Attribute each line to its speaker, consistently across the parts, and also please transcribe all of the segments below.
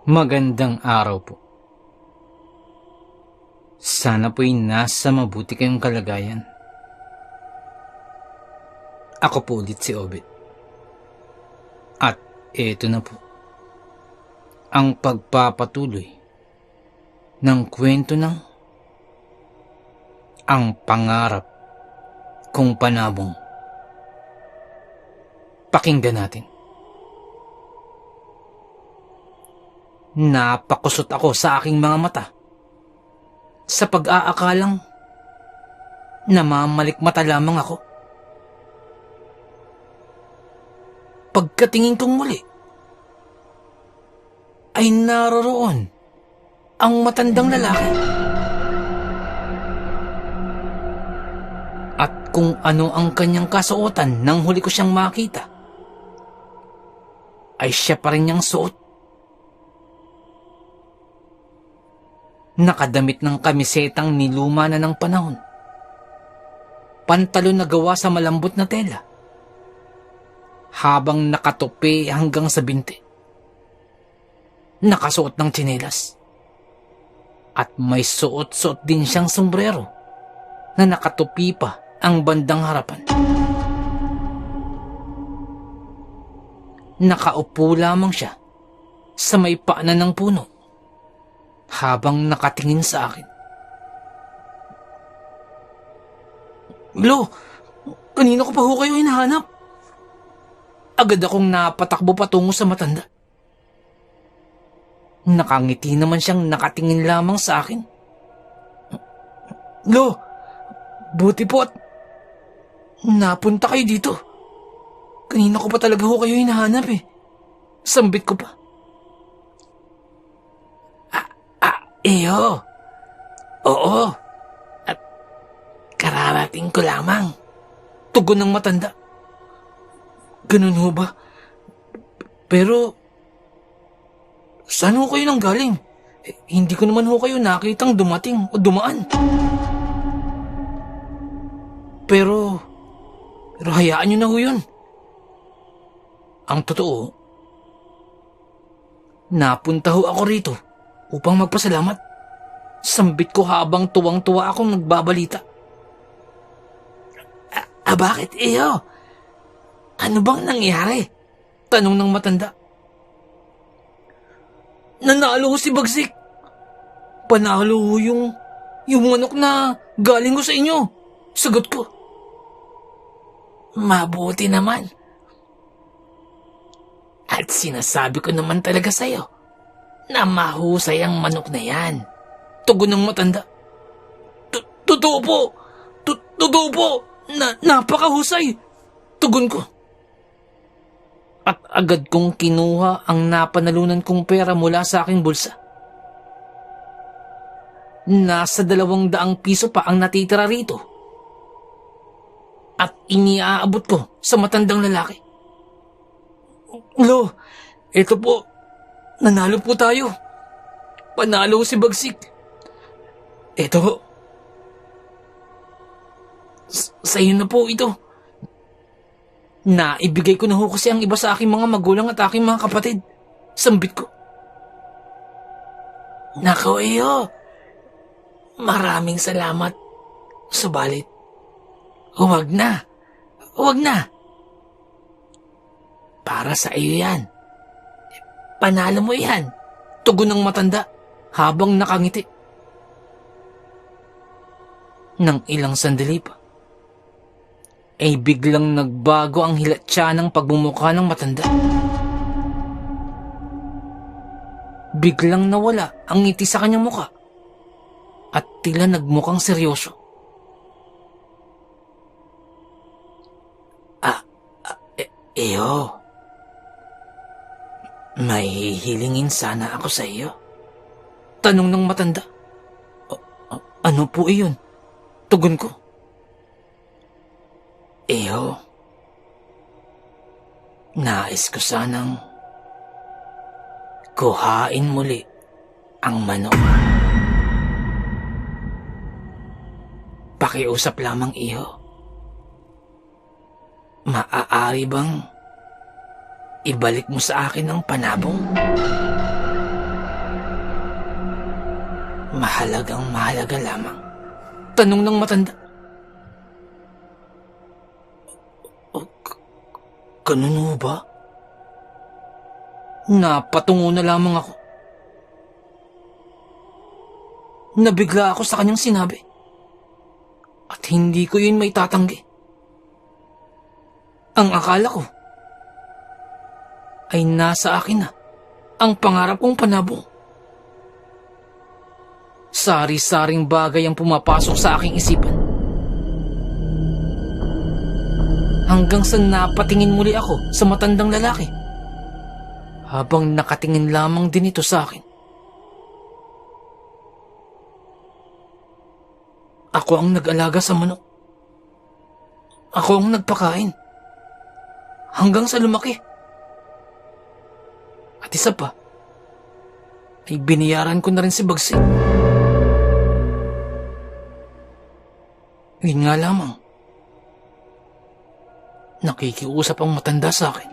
Speaker 1: Magandang araw po. Sana po'y nasa mabuti kayong kalagayan. Ako po ulit si Obet. At eto na po, ang pagpapatuloy ng kwento ng Ang Pangarap Kong Panabong. Pakinggan natin. Napakusot ako sa aking mga mata sa pag-aakalang namamalikmata lamang ako. Pagkatingin kong muli, ay naroroon ang matandang lalaki. At kung ano ang kanyang kasuotan nang huli ko siyang makita, ay siya pa rin niyang suot. Nakadamit ng kamisetang niluma na ng panahon. Pantalon na gawa sa malambot na tela. Habang nakatupi hanggang sa binti. Nakasuot ng tsinelas. At may suot-suot din siyang sombrero na nakatupi pa ang bandang harapan. Nakaupo lamang siya sa may paanan ng puno habang nakatingin sa akin. Lo, kanina ko pa ho kayo hinahanap. Agad akong napatakbo patungo sa matanda. Nakangiti naman siyang nakatingin lamang sa akin. Lo, buti po at napunta kayo dito. Kanina ko pa talaga ho kayo hinahanap eh. Sambit ko pa. Iyo. Oo. At kararating ko lamang. Tugon ng matanda. Ganun ho ba? Pero, saan ho kayo nang galing? Hindi ko naman ho kayo nakitang dumating o dumaan. Pero hayaan nyo na ho yun. Ang totoo, napunta ho ako rito upang magpasalamat. Sambit ko habang tuwang-tuwa akong nagbabalita. Bakit iyo? Ano bang nangyari? Tanong ng matanda. Nanalo ho si Bagsik. Panalo ho yung manok na galing ko sa inyo. Sagot ko. Mabuti naman. At sinasabi ko naman talaga sa'yo na mahusay ang manok na yan. Tugon ng matanda. Totoo po. Totoo po. Napakahusay. Tugon ko. At agad kong kinuha ang napanalunan kong pera mula sa aking bulsa. Nasa 200 piso pa ang natitira rito. At iniaabot ko sa matandang lalaki. Lo, ito po. Nanalo po tayo. Panalo si Bagsik. Ito. Sa iyo na po ito. Naibigay ko na ho kasi ang iba sa aking mga magulang at aking mga kapatid. Sambit ko. Nako iyo. Maraming salamat. Subalit, huwag na. Huwag na. Para sa iyo yan. Panalo mo yan. Tugon ng matanda habang nakangiti. Nang ilang sandali pa, ay biglang nagbago ang hilatsa ng pagmumukha ng matanda. Biglang nawala ang ngiti sa kanyang muka at tila nagmukhang seryoso. Iyo. May hihilingin sana ako sa iyo. Tanong ng matanda. Ano po iyon? Tugon ko. Iyo. Nais ko sanang kuhain muli ang manok. Pakiusap lamang iyo. Maaari bang ibalik mo sa akin ang panabong? Mahalagang mahalaga lamang. Tanong ng matanda. Ganun ho ba? Napatungo na lamang ako. Nabigla ako sa kanyang sinabi. At hindi ko yun may tatanggi. Ang akala ko ay nasa akin na ang pangarap kong panabong. Sari-saring bagay ang pumapasok sa aking isipan. Hanggang sa napatingin muli ako sa matandang lalaki. Habang nakatingin lamang din ito sa akin. Ako ang nag-alaga sa manok. Ako ang nagpakain. Hanggang sa lumaki. At isa pa, ay biniyaran ko na rin si Bagsik. Yun nga lamang. Nakikiusap ang matanda sa akin.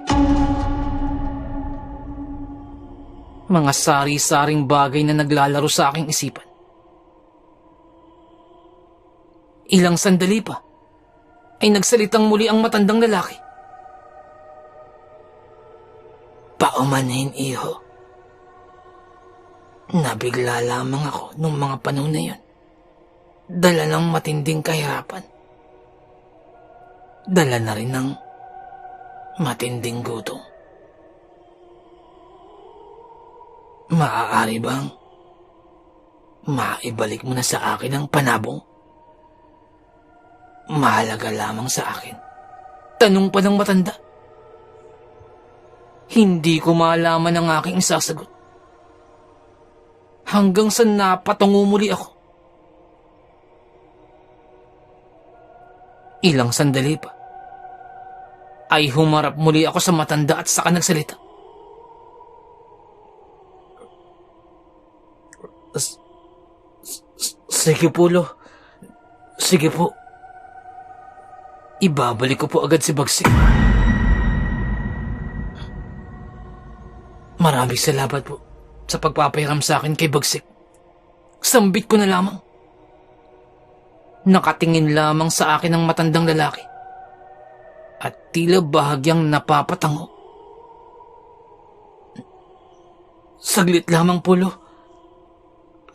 Speaker 1: Mga sari-saring bagay na naglalaro sa aking isipan. Ilang sandali pa, ay nagsalitang muli ang matandang lalaki. Paumanhin, iho. Nabigla lamang ako nung mga panahon na yun. Dala ng matinding kahirapan. Dala na rin ng matinding gutom. Maaari bang maibalik mo na sa akin ang panabong? Mahalaga lamang sa akin. Tanong pa ng matanda. Hindi ko malaman ang aking isasagot. Hanggang sa napatungo muli ako. Ilang sandali pa, ay humarap muli ako sa matanda at saka nagsalita. Sige po, Lo. Sige po. Ibabalik ko po agad si Bagsik. Maraming salamat po sa pagpapahiram sa akin kay Bagsik. Sambit ko na lamang. Nakatingin lamang sa akin ang matandang lalaki at tila bahagyang napapatango. Saglit lamang po, Lo.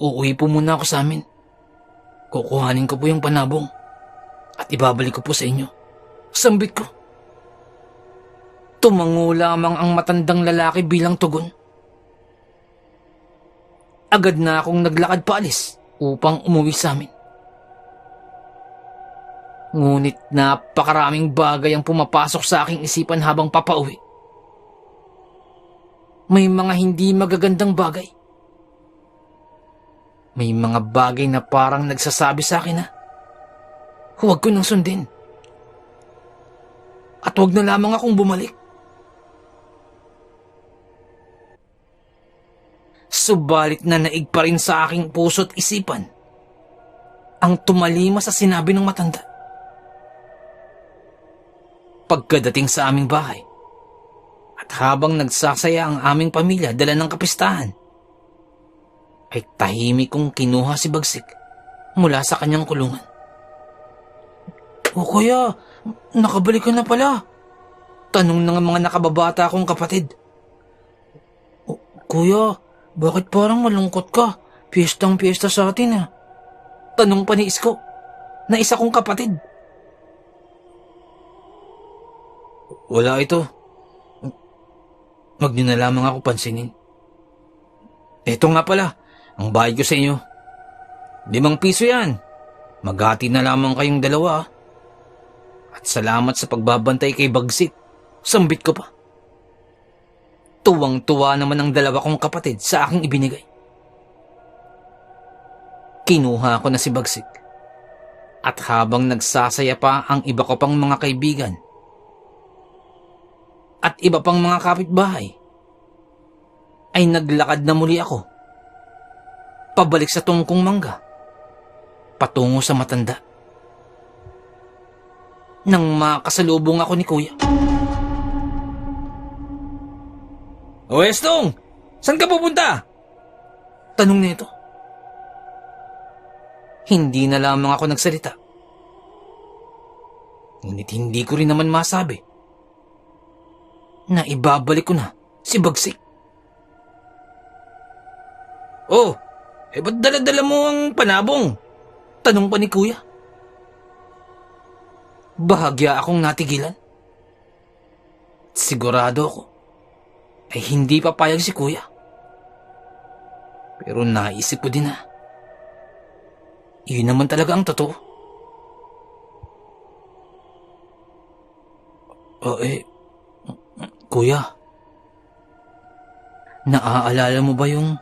Speaker 1: Uuwi po muna ako sa amin. Kukuhanin ko po yung panabong at ibabalik ko po sa inyo. Sambit ko. Tumango lamang ang matandang lalaki bilang tugon. Agad na akong naglakad paalis upang umuwi sa amin. Ngunit napakaraming bagay ang pumapasok sa aking isipan habang papauwi. May mga hindi magagandang bagay. May mga bagay na parang nagsasabi sa akin na huwag ko nang sundin. At huwag na lamang akong bumalik. Subalit na naig pa rin sa aking puso't isipan ang tumalima sa sinabi ng matanda. Pagkadating sa aming bahay, at habang nagsasaya ang aming pamilya dala ng kapistahan, ay tahimik kong kinuha si Bagsik mula sa kanyang kulungan. O kuya, nakabalik ka na pala. Tanong ng mga nakababata kong kapatid. O, kuya, bakit parang malungkot ka? Piyestang-piyesta sa atin ah. Tanong pa ni Isko, na isa kong kapatid. Wala ito. Huwag niyo na lamang ako pansinin. Ito nga pala, ang bayad ko sa inyo. 5 piso yan. Maghati na lamang kayong dalawa. At salamat sa pagbabantay kay Bagsik. Sambit ko pa. Tuwang-tuwa naman ang dalawa kong kapatid sa aking ibinigay. Kinuha ko na si Bagsik. At habang nagsasaya pa ang iba ko pang mga kaibigan at iba pang mga kapitbahay, ay naglakad na muli ako pabalik sa tungkong mangga patungo sa matanda. Nang makasalubong ako ni Kuya. O Estong, saan ka pupunta? Tanong nito. Hindi na lamang ako nagsalita. Ngunit hindi ko rin naman masabi na ibabalik ko na si Bagsik. Oh, ba't dala-dala mo ang panabong? Tanong pa ni Kuya. Bahagya akong natigilan. Sigurado ako ay hindi papayag si Kuya. Pero naisip ko din na yun naman talaga ang totoo. Kuya, naaalala mo ba yung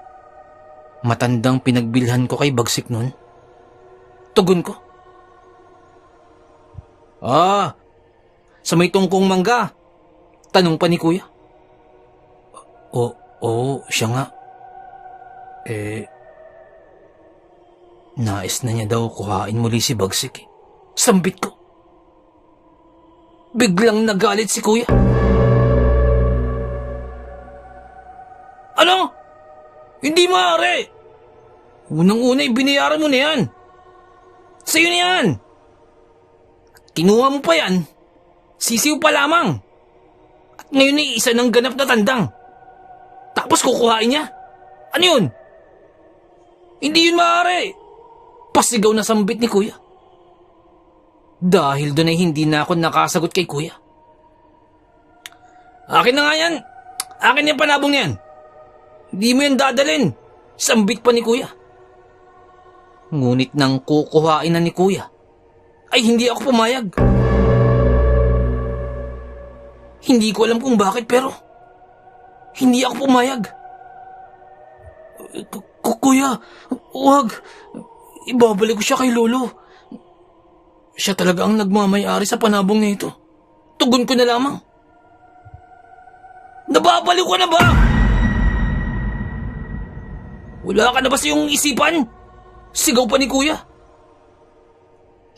Speaker 1: matandang pinagbilhan ko kay Bagsik nun? Tugon ko. Sa may tungkong mangga. Tanong pa ni Kuya. Oo, siya nga. Nais na niya daw kuhain muli si Bagsik. Sambit ko. Biglang nagalit si Kuya. Ano? Hindi maaari. Unang-una binayaran mo na yan. Sa'yo na yan. Kinuha mo pa yan. Sisiw pa lamang. At ngayon ay isa ng ganap na tandang. Tapos kukuhain niya. Ano yun? Hindi yun maaari. Pasigaw na sambit ni Kuya. Dahil doon ay hindi na ako nakasagot kay Kuya. Akin na nga yan. Akin yung panabong yan. Hindi mo yan dadalhin. Sambit pa ni Kuya. Ngunit nang kukuhain na ni Kuya, ay hindi ako pumayag. Hindi ko alam kung bakit pero hindi ako pumayag. Kuya, huwag. Ibabalik ko siya kay Lolo. Siya talaga ang nagmamayari sa panabong na ito. Tugon ko na lamang. Nababalik ko na ba? Wala ka na ba sa iyong isipan? Sigaw pa ni Kuya.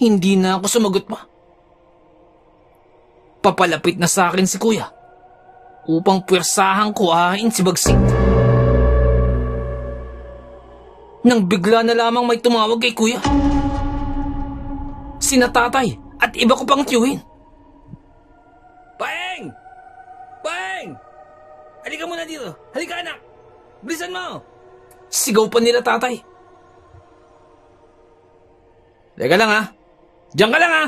Speaker 1: Hindi na ako sumagot pa. Papalapit na sa akin si Kuya upang puwersahang kuhain si Bagsik. Nang bigla na lamang may tumawag kay Kuya. Sina tatay at iba ko pang tiyuhin. Paeng! Paeng! Halika muna dito. Halika anak. Bilisan mo. Sigaw pa nila tatay. Teka lang ha. Diyan ka lang ha.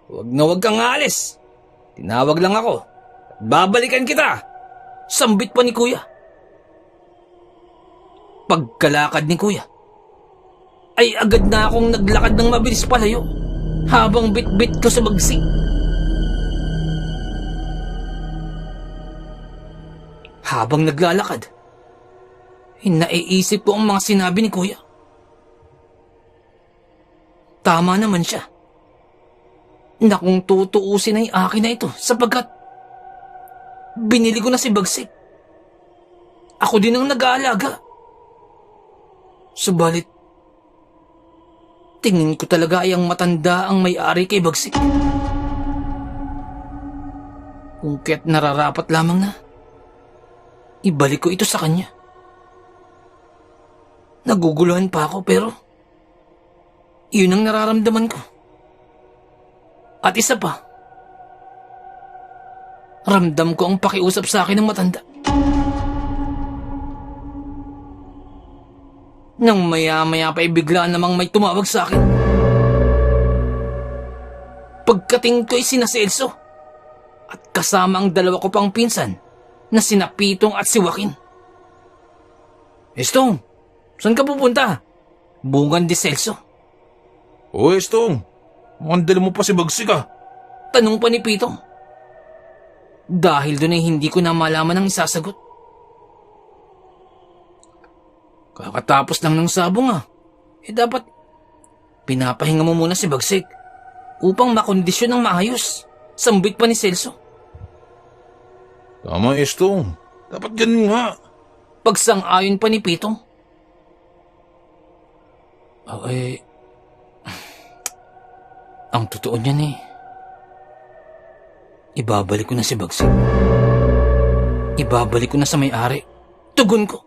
Speaker 1: Huwag kang aalis. Tinawag lang ako. Babalikan kita. Sambit pa ni Kuya. Pagkalakad ni Kuya, ay agad na akong naglakad ng mabilis palayo habang bit-bit ko sa Bagsik. Habang naglalakad, naiisip ko ang mga sinabi ni Kuya. Tama naman siya na kung tutuusin ay akin na ito sapagkat binili ko na si Bagsik. Ako din ang nag-aalaga. Subalit, tingin ko talaga ay ang matanda ang may-ari kay Bagsik. Kung kaya't nararapat lamang na ibalik ko ito sa kanya. Naguguluhan pa ako pero yun ang nararamdaman ko. At isa pa, ramdam ko ang pakiusap sa akin ng matanda. Nang maya-maya pa bigla namang may tumawag sa akin. Pagkating ko'y sina Celso at kasama ang dalawa ko pang pinsan na sina Pitong at si Joaquin. Estong, saan ka pupunta? Bungan di Celso.
Speaker 2: Estong, mukhang dala mo pa si Bagsik ah.
Speaker 1: Tanong pa ni Pitong. Dahil doon ay hindi ko na malaman ang isasagot. Kakatapos lang ng sabong ah. Dapat pinapahinga mo muna si Bagsik upang makondisyon ng maayos. Sambit pa ni Celso.
Speaker 2: Tama, Estong. Dapat ganun nga.
Speaker 1: Pagsang-ayon pa ni Pitong. Ang totoo niyan ibabalik ko na si Bagsik. Ibabalik ko na sa may-ari. Tugon ko.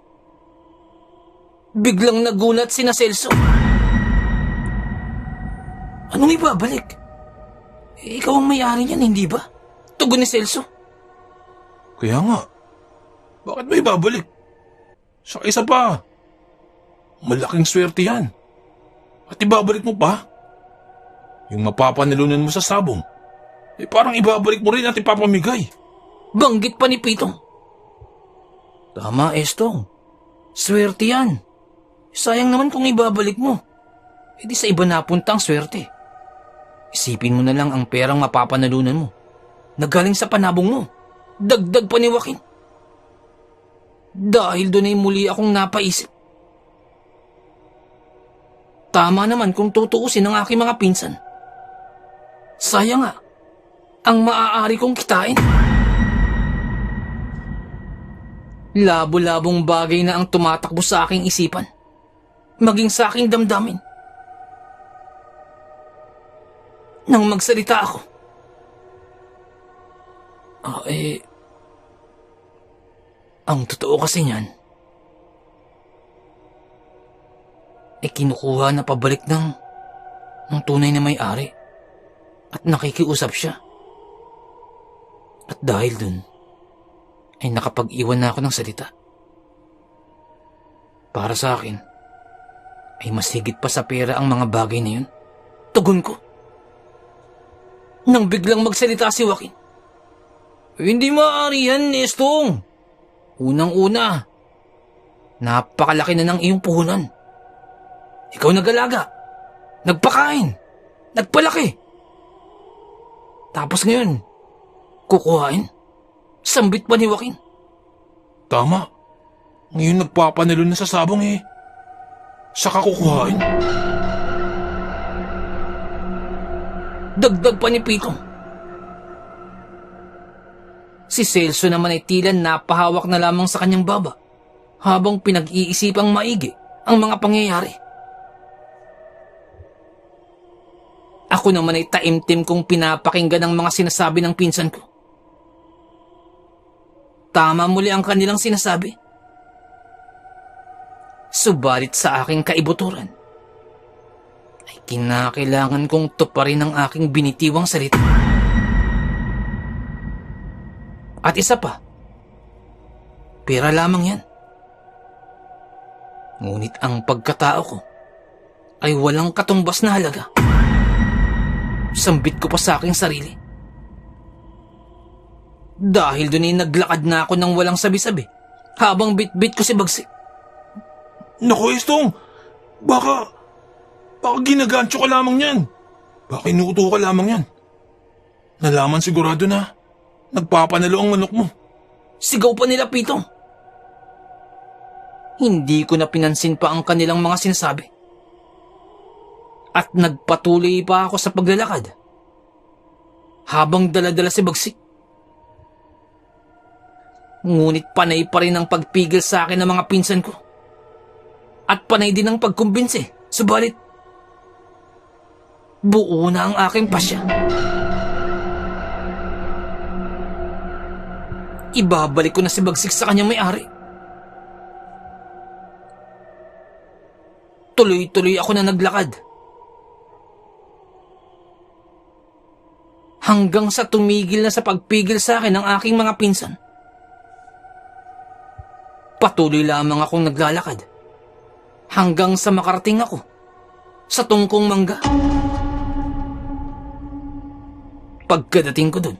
Speaker 1: Biglang nagulat sina Celso. Anong ibabalik? Ikaw ang may-ari niyan, hindi ba? Tugon ni Celso.
Speaker 2: Kaya nga. Bakit mo ibabalik? Sa isa pa. Malaking swerte yan. At ibabalik mo pa? Yung mapapanilunan mo sa sabong, parang ibabalik mo rin at ipapamigay.
Speaker 1: Banggit pa ni Pitong. Tama, Estong. Swerte yan. Sayang naman kung ibabalik mo. E di sa iba napunta ang swerte. Isipin mo na lang ang perang mapapanalunan mo. Nagaling sa panabong mo. Dagdag pa ni Joaquin. Dahil doon ay muli akong napaisip. Tama naman kung tutuusin ang aking mga pinsan. Sayang nga, ang maaari kong kitain. Labo-labong bagay na ang tumatakbo sa aking isipan, maging sa aking damdamin. Nang magsalita ako, ang totoo kasi niyan, kinukuha na pabalik ng tunay na may-ari at nakikiusap siya. At dahil dun, ay nakapag-iwan na ako ng salita. Para sa akin, ay mas higit pa sa pera ang mga bagay na yun. Tugon ko. Nang biglang magsalita si Joaquin. Hindi maaari yan, Estong. Unang-una, napakalaki na ng iyong puhunan. Ikaw nag-alaga, nagpakain, nagpalaki. Tapos ngayon, kukuhain? Sambit pa ni Joaquin.
Speaker 2: Tama. Ngayon nagpapanalo na sa sabong saka kukuhain.
Speaker 1: Dagdag pa ni Pitong. Si Celso naman ay tila napahawak na lamang sa kanyang baba habang pinag-iisipang maigi ang mga pangyayari. Ako naman ay taimtim kong pinapakinggan ang mga sinasabi ng pinsan ko. Tama muli ang kanilang sinasabi. Subalit sa aking kaibuturan, ay kinakailangan kong tuparin ang aking binitiwang salita. At isa pa, pera lamang yan. Ngunit ang pagkatao ko ay walang katumbas na halaga. Sambit ko pa sa aking sarili. Dahil doon ay naglakad na ako ng walang sabi-sabi habang bit-bit ko si Bagsik.
Speaker 2: Naku, Estong! Baka ginagancho ka lamang yan. Baka inuuto ka lamang yan. Nalaman sigurado na nagpapanalo ang manok mo.
Speaker 1: Sigaw pa nila Pitong. Hindi ko na pinansin pa ang kanilang mga sinasabi. At nagpatuloy pa ako sa paglalakad habang dala-dala si Bagsik. Ngunit panay pa rin ang pagpigil sa akin ng mga pinsan ko. At panay din ang pagkumbinsi. Subalit, buo na ang aking pasya. Ibabalik ko na si Bagsik sa kanyang may-ari. Tuloy-tuloy ako na naglakad. Hanggang sa tumigil na sa pagpigil sa akin ng aking mga pinsan. Patuloy lamang akong naglalakad hanggang sa makarating ako sa tungkong mangga. Pagkadating ko dun,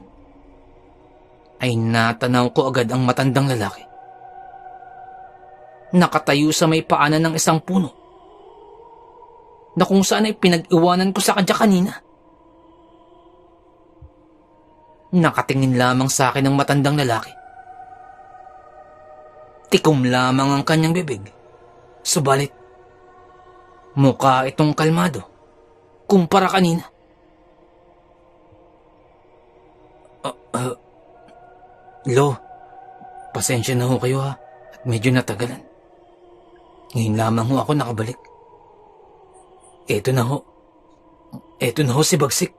Speaker 1: ay natanaw ko agad ang matandang lalaki. Nakatayo sa may paanan ng isang puno na kung saan ay pinag-iwanan ko sa kanya kanina. Nakatingin lamang sa akin ang matandang lalaki. Tikom lamang ang kanyang bibig. Subalit, mukha itong kalmado kumpara kanina. Lo, pasensya na ho kayo ha, at medyo natagalan. Ngayon lamang ho ako nakabalik. Eto na ho si Bagsik.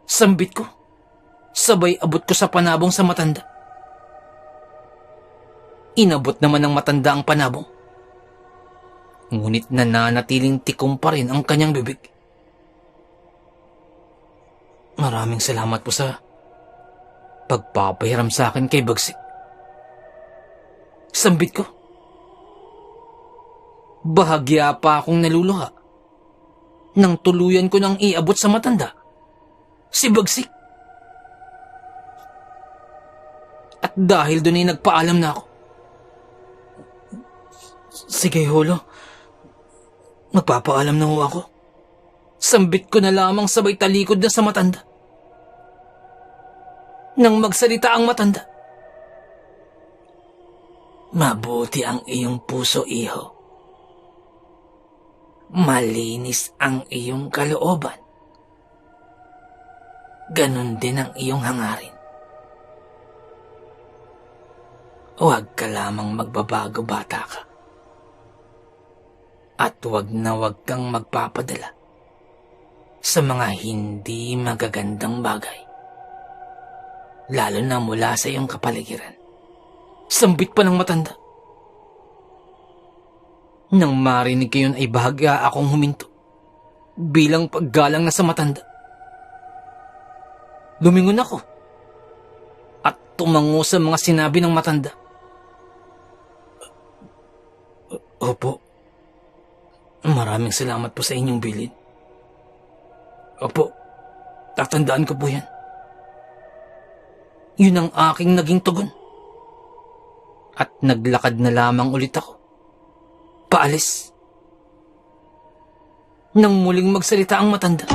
Speaker 1: Sambit ko. Sabay abot ko sa panabong sa matanda. Inabot naman ng matanda ang panabong. Ngunit nananatiling tikom pa rin ang kanyang bibig. Maraming salamat po sa pagpapahiram sa akin kay Bagsik. Sambit ko. Bahagya pa akong naluluha nang tuluyan ko nang iabot sa matanda si Bagsik. At dahil doon ay nagpaalam na ako. Sige, Holo. Magpapaalam na ho ako. Sambit ko na lamang sabay talikod na sa matanda. Nang magsalita ang matanda. Mabuti ang iyong puso, iho. Malinis ang iyong kalooban. Ganon din ang iyong hangarin. Huwag ka lamang magbabago, bata ka. At huwag kang magpapadala sa mga hindi magagandang bagay. Lalo na mula sa iyong kapaligiran. Sambit pa ng matanda. Nang marinig ko yun ay bahagya akong huminto bilang paggalang na sa matanda. Lumingon ako at tumango sa mga sinabi ng matanda. Opo, maraming salamat po sa inyong bilin. Opo, tatandaan ko po yan. Yun ang aking naging tugon. At naglakad na lamang ulit ako. Paalis. Nang muling magsalita ang matanda.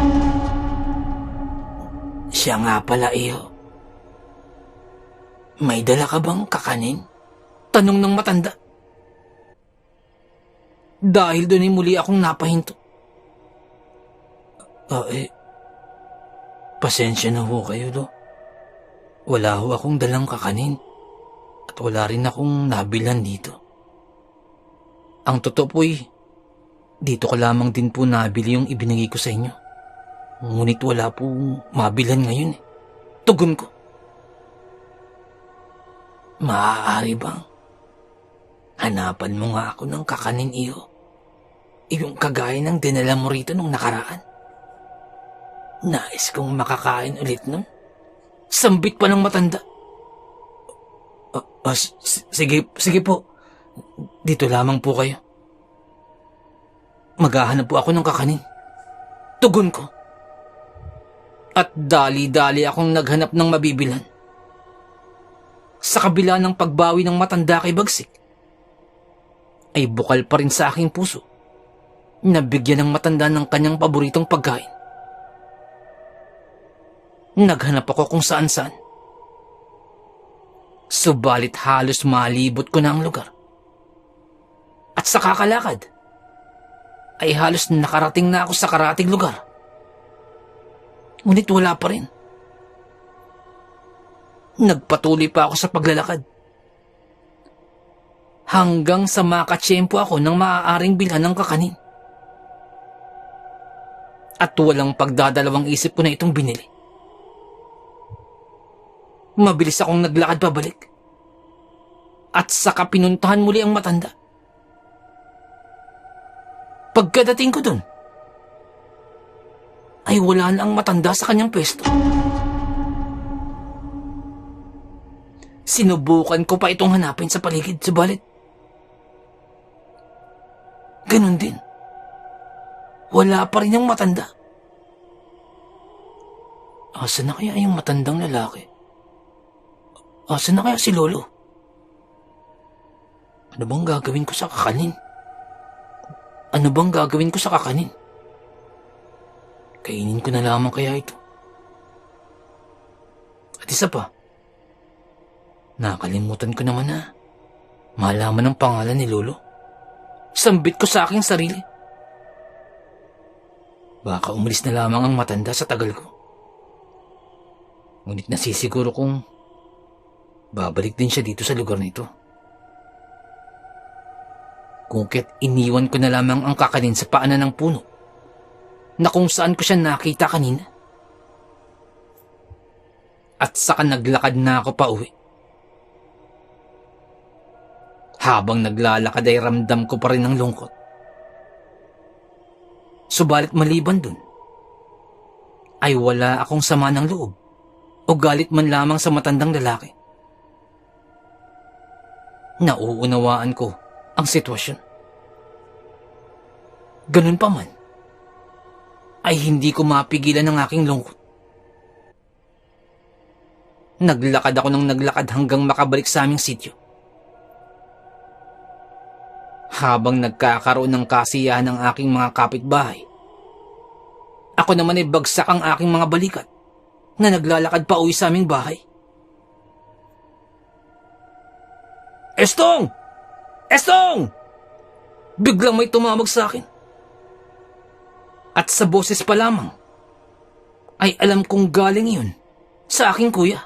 Speaker 1: Siya nga pala, iho. May dala ka bang kakanin? Tanong ng matanda. Dahil doon ay muli akong napahinto. Pasensya na ho kayo, do. Wala ho akong dalang kakanin. At wala rin akong nabilan dito. Ang totoo po'y, dito ko lamang din po nabili yung ibinigay ko sa inyo. Ngunit wala po mabilan ngayon eh. Tugon ko. Maaari bang hanapan mo nga ako ng kakanin, iho? Yung kagaya ng dinala mo rito nung nakaraan. Nais kong makakain ulit nun. Sambit pa ng matanda. Sige po. Dito lamang po kayo. Maghahanap po ako ng kakanin. Tugon ko. At dali-dali akong naghanap ng mabibilan. Sa kabila ng pagbawi ng matanda kay Bagsik, ay bukal pa rin sa aking puso na bigyan ng matanda ng kanyang paboritong pagkain. Naghanap ako kung saan-saan. Subalit halos malibot ko na ang lugar. At sa kakalakad, ay halos nakarating na ako sa karating lugar. Ngunit wala pa rin. Nagpatuloy pa ako sa paglalakad. Hanggang sa makatsyempo ako ng maaaring bilhan ng kakanin. At walang pagdadalawang isip ko na itong binili. Mabilis akong naglakad pabalik. At saka pinuntahan muli ang matanda. Pagkadating ko dun, ay wala na ang matanda sa kanyang pwesto. Sinubukan ko pa itong hanapin sa paligid, subalit ganun din. Wala pa rin ang matanda. Asa na kaya yung matandang lalaki? Asa na kaya si Lolo? Ano bang gagawin ko sa kakanin? Ano bang gagawin ko sa kakanin? Kainin ko na lamang kaya ito. At isa pa, nakalimutan ko naman na malaman ang pangalan ni Lolo. Sambit ko sa aking sarili. Baka umalis na lamang ang matanda sa tagal ko. Ngunit nasisiguro kong babalik din siya dito sa lugar na ito. Kung kaya't iniwan ko na lamang ang kakanin sa paanan ng puno na kung saan ko siya nakita kanina. At saka naglakad na ako pa uwi. Habang naglalakad ay ramdam ko pa rin ang lungkot. Subalit maliban dun, ay wala akong sama ng loob o galit man lamang sa matandang lalaki. Nauunawaan ko ang sitwasyon. Ganun pa man, ay hindi ko mapigilan ang aking lungkot. Naglakad ako ng naglakad hanggang makabalik sa aming sityo. Habang nagkakaroon ng kasiyahan ng aking mga kapitbahay, ako naman ay bagsak ang aking mga balikat na naglalakad pa uwi sa aming bahay. Estong! Estong! Biglang may tumawag sa akin. At sa boses pa lamang, ay alam kong galing yun sa aking kuya.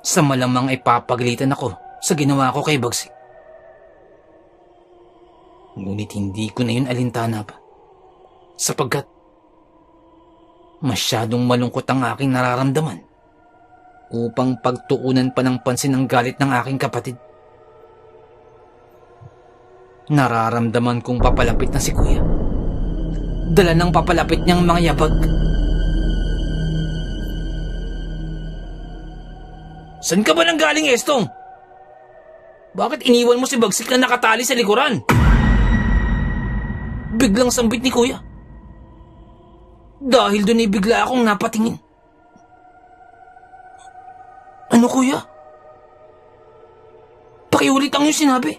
Speaker 1: Sa malamang ay papagalitan ako sa ginawa ko kay Bagsik. Ngunit hindi ko na yun alintana pa, sapagkat masyadong malungkot ang aking nararamdaman upang pagtuunan pa ng pansin ang galit ng aking kapatid. Nararamdaman kong papalapit na si kuya. Dala ng papalapit niyang mga yabag. San ka ba nang galing, Estong? Bakit iniwan mo si Bagsik na nakatali sa likuran? Biglang sambit ni kuya. Dahil doon ay bigla akong napatingin. Ano kuya? Pakiulit ang iyong sinabi.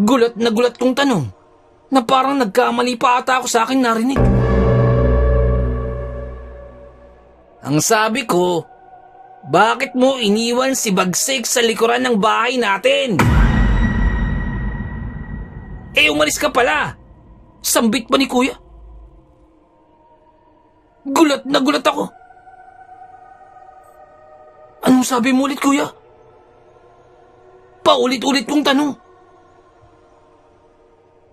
Speaker 1: Gulat na gulat kong tanong na parang nagkamali pa ata ako sa aking narinig. Ang sabi ko, bakit mo iniwan si Bagsik sa likuran ng bahay natin? Umalis ka pala. Sambit pa ni kuya. Gulat na gulat ako. Anong sabi mo ulit, kuya? Paulit-ulit kong tanong.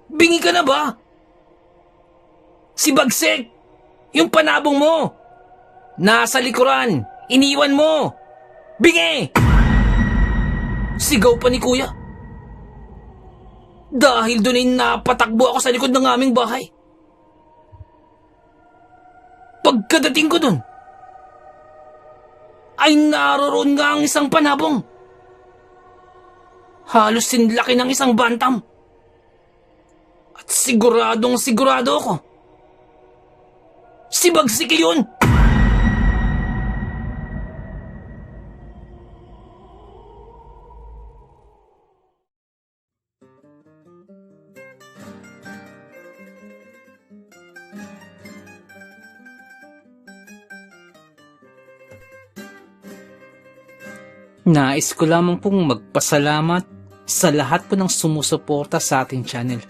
Speaker 1: Bingi ka na ba? Si Bagsik, yung panabong mo, nasa likuran, iniwan mo. Bingi! Sigaw pa ni kuya. Dahil doon ay napatakbo ako sa likod ng aming bahay. Pagkadating ko doon, ay naroon nga ang isang panabong. Halos sinlaki ng isang bantam. At siguradong sigurado ako, si Bagsik yun. Nais ko lamang pong magpasalamat sa lahat po ng sumusuporta sa ating channel,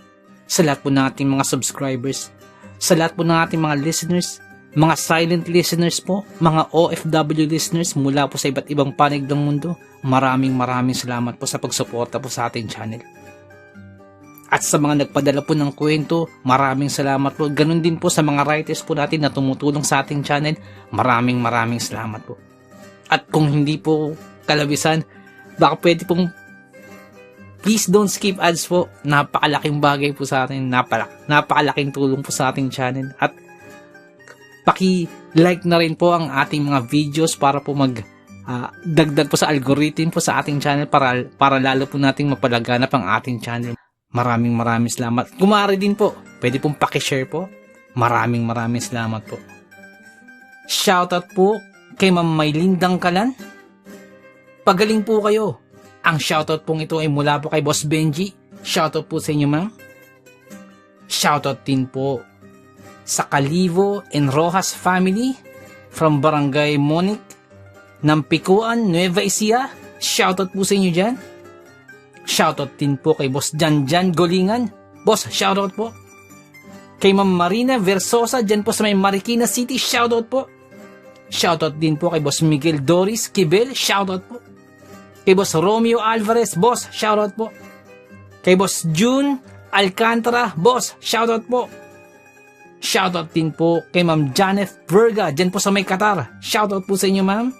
Speaker 1: sa lahat po ng ating mga subscribers, sa lahat po ng ating mga listeners, mga silent listeners po, mga OFW listeners mula po sa iba't ibang panig ng mundo. Maraming salamat po sa pagsuporta po sa ating channel. At sa mga nagpadala po ng kwento, maraming salamat po. Ganun din po sa mga writers po natin na tumutulong sa ating channel, maraming salamat po. At kung hindi po kalabisan, baka pwede pong please don't skip ads po. Napakalaking bagay po sa atin. Napakalaking tulong po sa ating channel. At paki-like na rin po ang ating mga videos para po dagdag po sa algorithm po sa ating channel para lalo po nating mapalaganap ang ating channel. Maraming salamat. Kumari din po, pwede pong paki-share po. Maraming salamat po. Shoutout po kay Ma'am Maylin Dangkalan. Pagaling po kayo. Ang shoutout pong ito ay mula po kay Boss Benji. Shoutout po sa inyo, ma'am. Shoutout din po sa Calivo and Rojas family from Barangay Monic ng Pikuan, Nueva Ecija. Shoutout po sa inyo dyan. Shoutout din po kay Boss Janjan Golingan. Boss, shoutout po. Kay Ma'am Marina Versosa dyan po sa may Marikina City. Shoutout po. Shoutout din po kay Boss Miguel Doris Kibel. Shoutout po. Kay Boss Romeo Alvarez, boss, shoutout po. Kay Boss June Alcantara, boss, shoutout po. Shoutout din po kay Ma'am Janeth Verga, dyan po sa may Qatar. Shoutout po sa inyo, ma'am.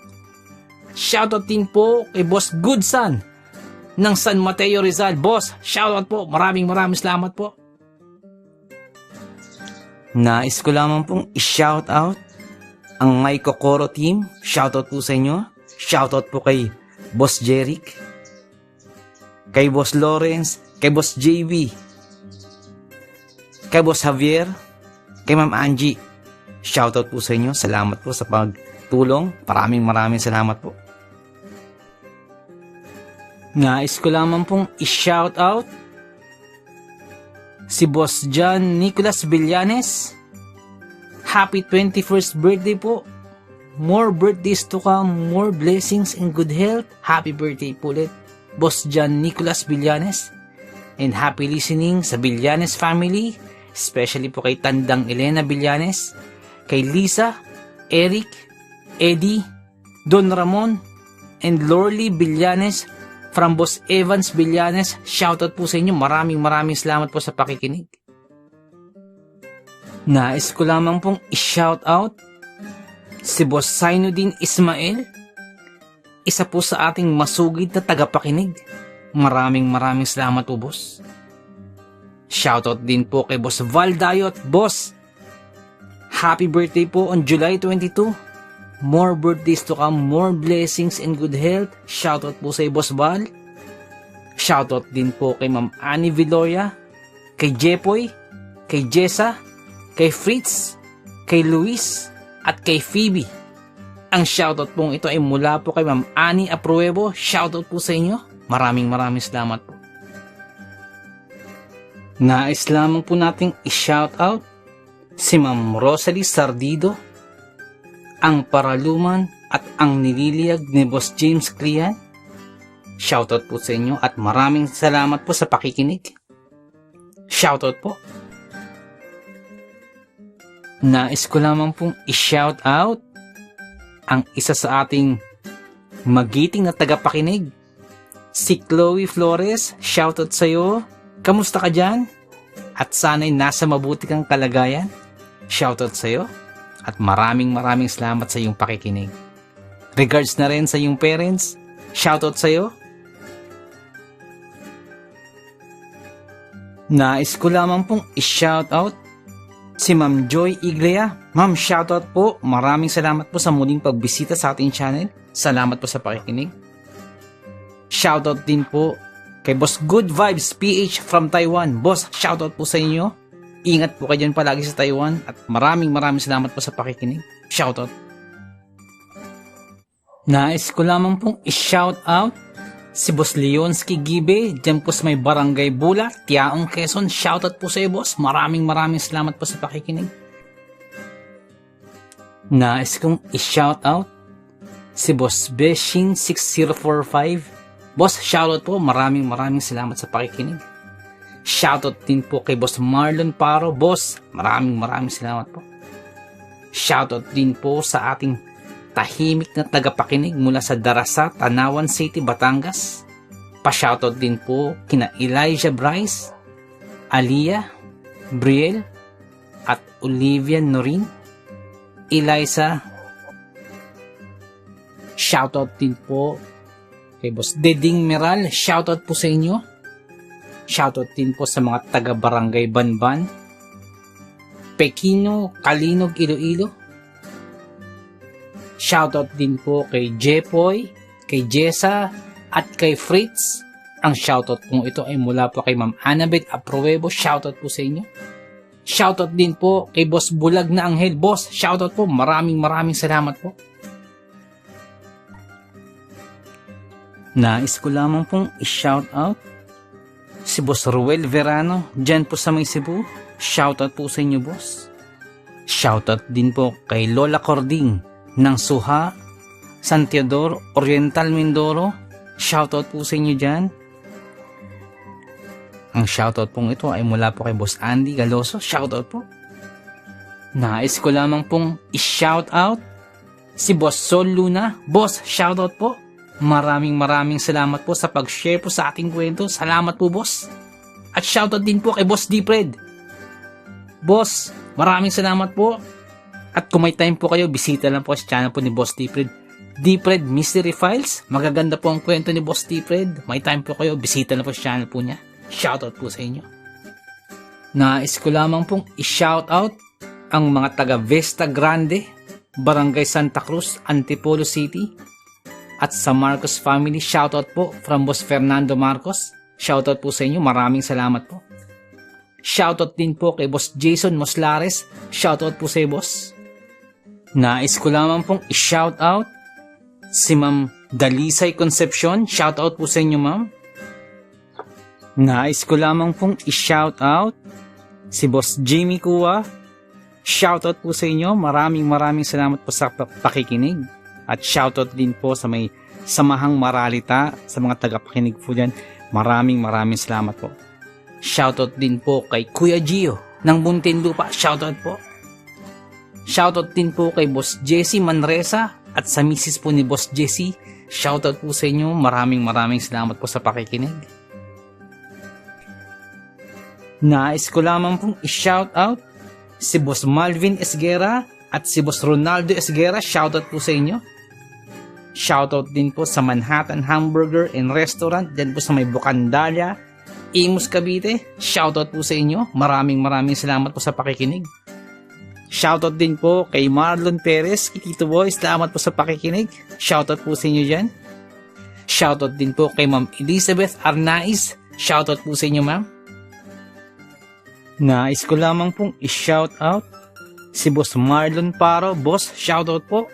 Speaker 1: Shoutout din po kay Boss Goodson ng San Mateo Rizal, boss, shoutout po. Maraming salamat po.
Speaker 3: Nais ko lamang pong i-shoutout ang My Kokoro team. Shoutout po sa inyo. Shoutout po kay Boss Jeric, kay Boss Lawrence, kay Boss JB, kay Boss Javier, kay Ma'am Angie. Shoutout po sa inyo. Salamat po sa pagtulong. Maraming salamat po. Nais ko lamang pong i-shoutout si Boss John Nicolas Villanes. Happy 21st birthday po. More birthdays to come, more blessings and good health. Happy birthday po ulit, Boss John Nicolas Villanes. And happy listening sa Villanes family, especially po kay Tandang Elena Villanes, kay Lisa, Eric, Eddie, Don Ramon, and Lorly Villanes from Boss Evans Villanes. Shoutout po sa inyo. Maraming salamat po sa pakikinig. Nais ko lamang pong i-shoutout si Boss Sainuddin Ismail, isa po sa ating masugid na tagapakinig. Maraming salamat po, boss. Shoutout din po kay Boss Val Dayot. Boss, happy birthday po on July 22. More birthdays to come, more blessings and good health. Shoutout po sa Boss Val. Shoutout din po kay Ma'am Annie Villoria, kay Jepoy, kay Jessa, kay Fritz, kay Luis, at kay Phoebe. Ang shoutout pong ito ay mula po kay Ma'am Annie Apruebo. Shoutout po sa inyo. Maraming salamat po. Nais lamang po nating i-shoutout si Ma'am Rosalie Sardido, ang paraluman at ang nililiyag ni Boss James Clian. Shoutout po sa inyo at maraming salamat po sa pakikinig. Shoutout po. Nais ko lamang pong i-shoutout ang isa sa ating magiting na tagapakinig, si Chloe Flores. Shoutout sa iyo. Kamusta ka dyan? At sana'y nasa mabuti kang kalagayan. Shoutout sa iyo. At maraming salamat sa iyong pakikinig. Regards na rin sa iyong parents. Shoutout sa iyo. Nais ko lamang pong i-shoutout si Ma'am Joy Iglea. Ma'am, shoutout po. Maraming salamat po sa muling pagbisita sa ating channel. Salamat po sa pakikinig. Shoutout din po kay Boss Good Vibes PH from Taiwan. Boss, shoutout po sa inyo. Ingat po kayo dyan palagi sa Taiwan. At maraming salamat po sa pakikinig. Shoutout. Nais ko lamang pong i-shoutout si Boss Leonsky Gibe, dyan po sa may Barangay Bula, Tiaong, Quezon. Shoutout po sa iyo, boss. Maraming salamat po sa pakikinig. Nais kong i-shoutout si Boss Beshin 6045. Boss, shoutout po. Maraming salamat sa pakikinig. Shoutout din po kay Boss Marlon Paro. Boss, maraming salamat po. Shoutout din po sa ating tahimik na tagapakinig mula sa Darasa, Tanawan City, Batangas. Pa-shoutout din po kina Elijah Bryce, Aliyah, Brielle, at Olivia Norin. Eliza, shoutout din po kay Boss Deding Meral. Shoutout po sa inyo. Shoutout din po sa mga taga-barangay Banban, Pekino, Kalinog, Iloilo. Shoutout din po kay Jepoy, kay Jessa, at kay Fritz. Ang shoutout pong ito ay mula po kay Ma'am Annabeth Apruebo. Shoutout po sa inyo. Shoutout din po kay Boss Bulag na Anghel. Boss, shoutout po. Maraming salamat po. Nais ko lamang pong i-shoutout si Boss Ruel Verano, dyan po sa may Cebu. Shoutout po sa inyo, boss. Shoutout din po kay Lola Cording ng Suha, San Teodoro, Oriental, Mindoro. Shoutout po sa inyo dyan. Ang shoutout pong ito ay mula po kay Boss Andy Galoso. Shoutout po. Nais ko lamang pong i-shoutout si Boss Sol Luna. Boss, shoutout po. Maraming salamat po sa pag-share po sa ating kwento. Salamat po, boss. At shoutout din po kay Boss Dipred. Boss, maraming salamat po. At kung may time po kayo, bisita lang po sa channel po ni Boss Dipred. Dipred Mystery Files. Magaganda po ang kwento ni Boss Dipred. May time po kayo, bisita lang po sa channel po niya. Shoutout po sa inyo. Nais ko lamang pong i-shoutout ang mga taga Vista Grande, Barangay Santa Cruz, Antipolo City, at sa Marcos family, shoutout po from Boss Fernando Marcos. Shoutout po sa inyo, maraming salamat po. Shoutout din po kay Boss Jason Moslares, shoutout po sa iyo, boss. Nais ko lamang pong i-shoutout si Ma'am Dalisay Concepcion, shoutout po sa inyo, ma'am. Nais ko lamang pong i-shoutout si Boss Jimmy Kua, shoutout po sa inyo, maraming salamat po sa pakikinig. At shoutout din po sa may Samahang Maralita, sa mga tagapakinig po dyan. Maraming salamat po. Shoutout din po kay Kuya Gio ng Muntinlupa, shoutout po. Shoutout din po kay Boss Jesse Manresa at sa misis po ni Boss Jesse. Shoutout po sa inyo, maraming salamat po sa pakikinig. Nais ko lamang pong i-shoutout si Boss Malvin Esguera at si Boss Ronaldo Esguera, shoutout po sa inyo. Shoutout din po sa Manhattan Hamburger and Restaurant, dyan po sa may Bucandalia, Imus, Cavite. Shoutout po sa inyo. Maraming salamat po sa pakikinig. Shoutout din po kay Marlon Perez, Kitito Boy. Salamat po sa pakikinig. Shoutout po sa inyo dyan. Shoutout din po kay Ma'am Elizabeth Arnaiz. Shoutout po sa inyo, ma'am. Nais ko lamang pong i-shoutout si Boss Marlon Paro. Boss, shoutout po.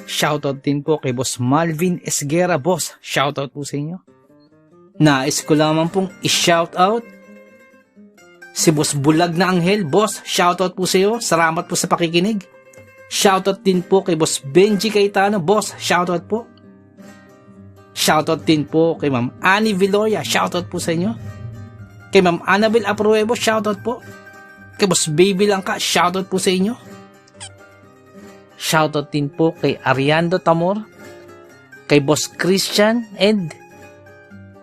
Speaker 3: Shoutout din po kay Boss Malvin Esguera, boss. Shoutout po sa inyo. Nais ko lamang pong i-shoutout si Boss Bulag na Anghel, boss. Shoutout po sa iyo. Salamat po sa pakikinig. Shoutout din po kay Boss Benji Cayetano, boss. Shoutout po. Shoutout din po kay Ma'am Annie Viloria. Shoutout po sa inyo. Kay Ma'am Annabel Apruebo, shoutout po. Kay Boss Baby Langka, shoutout po sa inyo. Shoutout din po kay Ariando Tamor, kay Boss Christian Ed,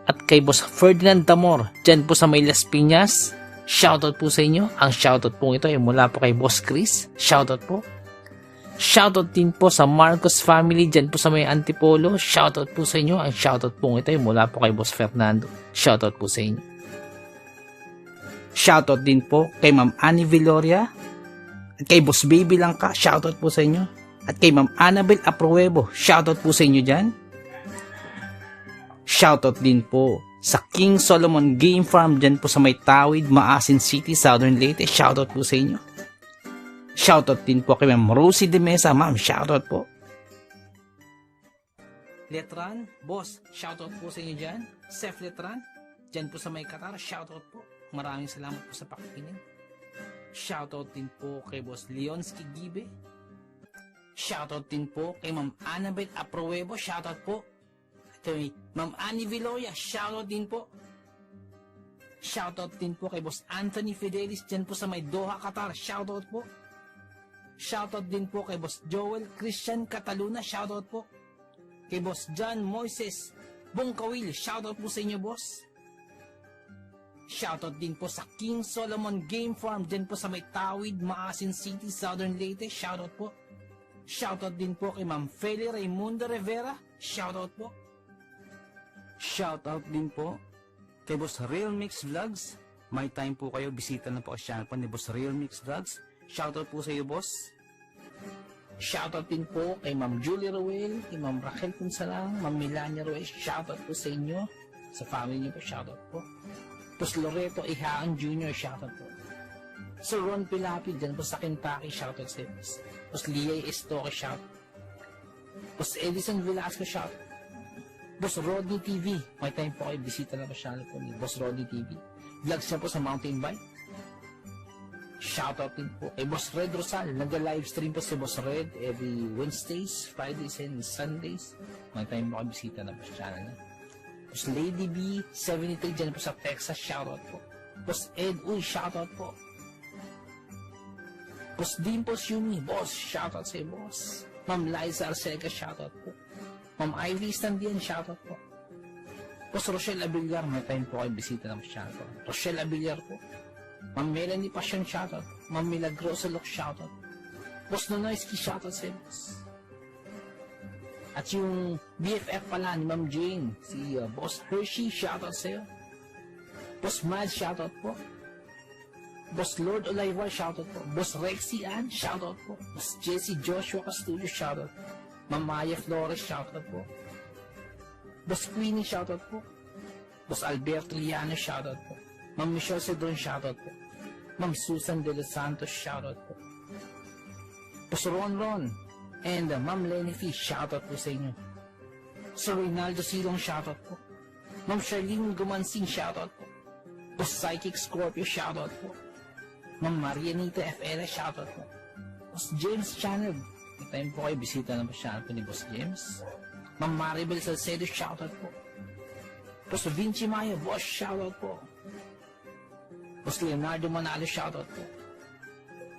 Speaker 3: at kay Boss Ferdinand Tamor, dyan po sa may Las Piñas. Shoutout po sa inyo. Ang shoutout po ito ay mula po kay Boss Chris. Shoutout po. Shoutout din po sa Marcos family, dyan po sa may Antipolo. Shoutout po sa inyo. Ang shoutout po ito ay mula po kay Boss Fernando. Shoutout po sa inyo. Shoutout din po kay Ma'am Annie Viloria, at kay Boss Baby Langka, shoutout po sa inyo. At kay Ma'am Annabel Apruebo, shoutout po sa inyo dyan. Shoutout din po sa King Solomon Game Farm, dyan po sa may Tawid, Maasin City, Southern Leyte. Shoutout po sa inyo. Shoutout din po kay Ma'am Rosie de Mesa, ma'am, shoutout po. Letran, boss, shoutout po sa inyo dyan. Sef Letran, dyan po sa may Qatar, shoutout po. Maraming salamat po sa pakikinig. Shoutout din po kay Boss Leonsky Gibe. Shoutout din po kay Ma'am Annabel Apruebo. Shoutout po. Kay Ma'am Annie Viloria. Shoutout din po. Shoutout din po kay Boss Anthony Fidelis dyan po sa may Doha, Qatar. Shoutout po. Shoutout din po kay Boss Joel Christian Cataluna. Shoutout po. Kay Boss John Moises Bongkawil. Shoutout po sa inyo, boss. Shoutout din po sa King Solomon Game Farm, dyan po sa may Tawid, Maasin City, Southern Leyte. Shoutout po. Shoutout din po kay Ma'am Feli Raimundo Rivera. Shoutout po. Shoutout din po kay Boss Real Mix Vlogs. May time po kayo, bisita na po ang channel po ni Boss Real Mix Vlogs. Shoutout po sa iyo, boss. Shoutout din po kay Ma'am Julie Ruel, kay Ma'am Raquel Punsalang, Ma'am Melania Ruel. Shoutout po sa inyo. Sa family niyo po, shoutout po. Boss Loreto Ihaan Jr., shoutout po. Sir Ron Pilapi, dyan po sa Kentucky, shoutout sa iyo. Boss Liay Estoque, shoutout. Boss Edison Velasco, shoutout. Boss Rodney TV, may time po kayo, bisita na po channel po ni Boss Rodney TV. Vlogs siya po sa mountain bike. Shoutout din po kay Boss Red Rosal, nag-livestream po si Boss Red every Wednesdays, Fridays, and Sundays. May time po kayo, bisita na po sa channel niya. Boss Lady B, 73, dyan po sa Texas, shoutout po. Boss Ed Uy, shoutout po. Boss Dimples Yumi, boss, shoutout sa iyo, boss. Ma'am Liza Arcega, shoutout po. Ma'am Ivy Standian, shoutout po. Boss Rochelle Abiliar, may time po kayo, bisita na po sa channel po. Rochelle Abiliar po. Ma'am Melanie Passion, shoutout. Ma'am Milagrosa Lok, shoutout. Boss Nonoyski, shoutout sa iyo, boss. At yung BFF pala ni Ma'am Jane, si Boss Hershey, shoutout sa'yo. Boss Miles, shoutout po. Boss Lord Olivar, shoutout po. Boss Rexy Ann, shoutout po. Boss Jesse Joshua Castillo, shoutout po. Ma'am Maya Flores, shoutout po. Boss Queenie, shoutout po. Boss Alberto Liano, shoutout po. Ma'am Michelle Cedron, shoutout po. Ma'am Susan De Los Santos, shoutout po. Boss Ron Ron, and Ma'am Lenny Fee, shoutout po sa inyo. Sir Reynaldo Silong, shoutout po. Ma'am Charlene Gumansing, shoutout po. Boss Psychic Scorpio, shoutout po. Ma'am Marianita F.L. shoutout po. Boss James Channel, may time po kayo, bisita na po channel po ni Boss James. Ma'am Maribel Salcedo, shoutout po. Boss Vinci Mayo, boss, shoutout po. Boss Leonardo Manalo, shoutout po.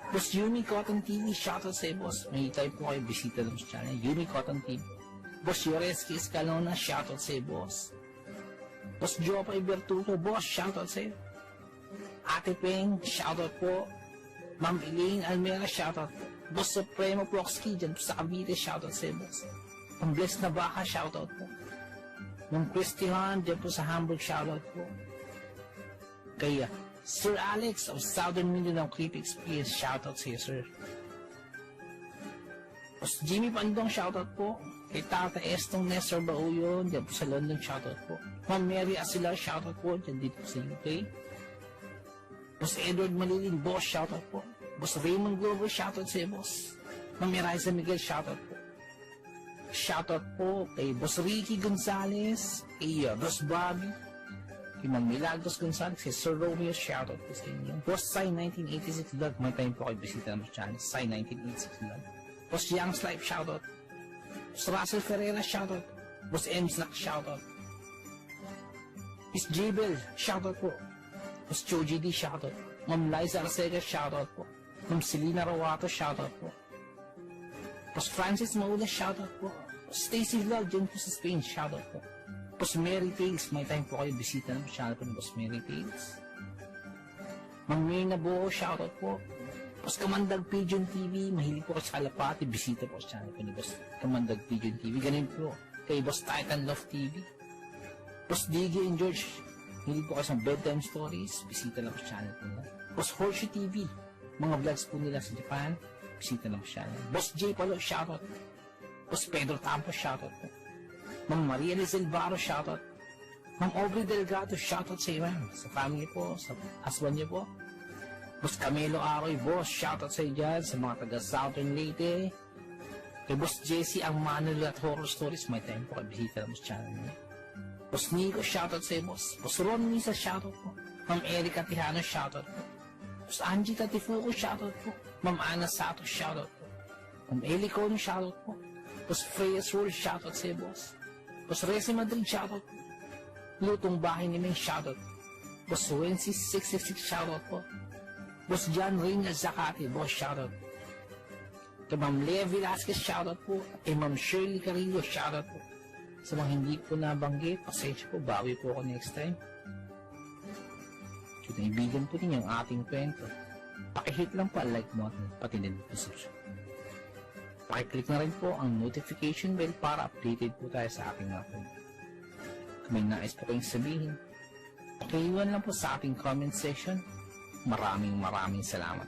Speaker 3: Boss Yumi Cotton TV, shoutout sa boss. May time po kayo, bisita na po sa channel, Yumi Cotton TV. Boss Yoreski Escalona, shoutout sa boss. Boss Jopay Bertuto, boss, shoutout sa iyo. Ate Peng, shoutout po. Ma'am Elaine Almera, shoutout po. Boss Supremo Proxky, dyan po sa Cavite, shoutout sa iyo, boss. Ang Bless na Baka, shoutout po. Ma'am Christian, dyan po sa Hamburg, shoutout po. Kaya, Sir Alex of Southern Mindanao Creep Experience, shoutout sa iyo, sir. Boss Jimmy Pandong, shoutout po. Kay Tata Estong Nestor Bauyon, dyan po sa London, shoutout po. Ma'am Mary Asilar, shoutout po, dyan dito po sa UK. Boss Edward Maliling, boss, shoutout po. Boss Raymond Glover, shoutout sa iyo, boss. Ma'am Eliza Miguel, shoutout po. Shoutout po kay Boss Ricky Gonzalez, kay Boss Bobby, kay Ma'am Milagros Gonzalez, kay Sir Romeo, shoutout po sa inyo. Boss Sai 1986 Vlog, may time po kayo bisita ng channel, Sai 1986 Vlog. Boss Young's Life, shoutout. Boss Russell Ferreira, shoutout. Boss M. Snack, shoutout. Miss Jabel, shoutout po. Boss Choji D, shoutout. Ma'am Liza Arcega, shoutout po. Ma'am Selena Rawato, shoutout po. Boss Francis Maula, shoutout po. Boss Stacy Vlog, dyan po sa Spain, shoutout po. Boss Mary Tales, may time po kayo bisita ng channel po ng Boss Mary Tales. Ma'am Mirna Buo, shoutout po. Boss Kamandag Pigeon TV, mahilig po kayo sa kalapati, bisita po sa channel po ni Boss Kamandag Pigeon TV. Ganun po kay Boss Titan Love TV. Boss Diggy and George, mahilig po kayo sa bedtime stories, bisita lang po sa channel po nila. Boss Horseshoe TV, mga vlogs po nila sa Japan, bisita lang po sa channel. Boss J. Palo, shoutout. Boss Pedro Tampo, shoutout po. Ma'am Maria Lizel Barro, shoutout. Ma'am Aubrey Delgado, shoutout sa iyo, ma'am. Sa family po, sa husband niyo po. Boss Camilo Aroy, boss, shoutout sa iyo dyan, sa mga taga Southern Leyte. Kay Boss Jesse, ang Manuel at Horror Stories, may time po kayo bisita lang po sa channel niya. Boss Nico, shoutout sa iyo, boss. Boss Ron Misa, shoutout po. Ma'am Erica Tijano, shoutout po. Boss Angie Tatifuco, shoutout po. Ma'am Ana Sato, shoutout po. Ma'am Eli Cono, shoutout po. Boss Freya Swirl, shoutout sa iyo, boss. Boss Resi Madrid, shoutout po. Lutong Bahay ni Ming, shoutout po. Boss Wences 666, shoutout po. Boss John Reina Zakati, boss, shoutout po. Kay Ma'am Lea Velasquez, shoutout po. Kay Ma'am Shirley Carillo, shoutout po. Sa mga hindi po nabanggit, pasensya po, bawi po ako next time. Kung naibigan po ninyo ang ating kwento, pakihit lang po ang like button, pati din po subscribe. Pakiclick na rin po ang notification bell para updated po tayo sa ating mga kwento. Kung may nais po kayong sabihin, pakiiwan lang po sa ating comment section. Maraming salamat.